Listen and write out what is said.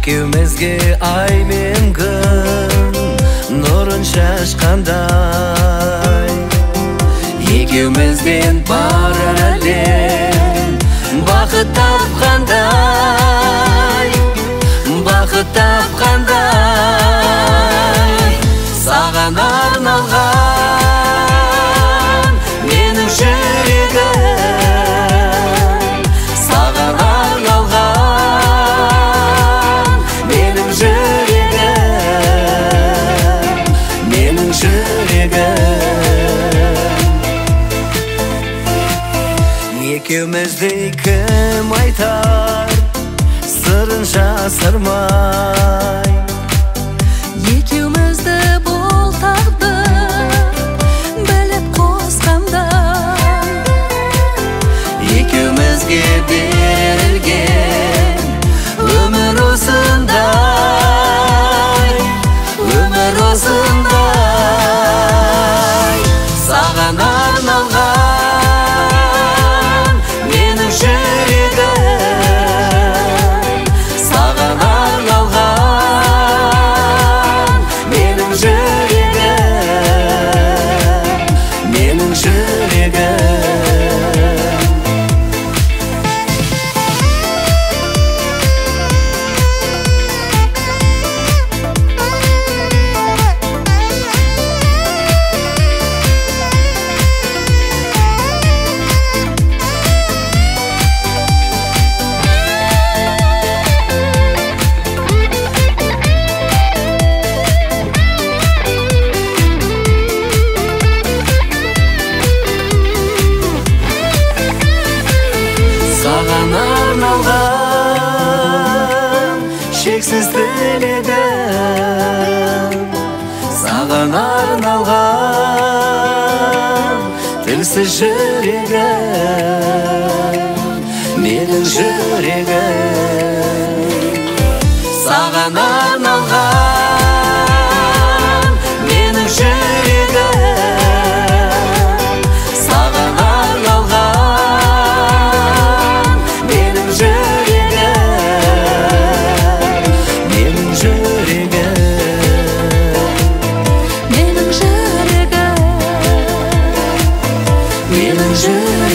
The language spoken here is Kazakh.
Екеумізге ай мен күн нұрын шашқандай, екеумізден бар әлем бақыт тапқандай, бақыт тапқандай. Саған арналған менің жүрегім, саған арналған менің жүрегім, менің жүрегім. Екеумізді кім айтар сырын жасырмай, екеумізді бұл тағдыр біліп қосқандай, екеумізге берілген өмір осындай, өмір осындай. Саған арналған менің жүрегім, саған арналған менің жүрегім, менің жүрегім. Саған арналған шексіз тілегім, саған арналған тілсіз жүрегім, менің жүрегім. Саған арналған менің жүрегім, саған арналған менің жүрегім, менің жүрегім, менің жүрегім, менің жүрегім.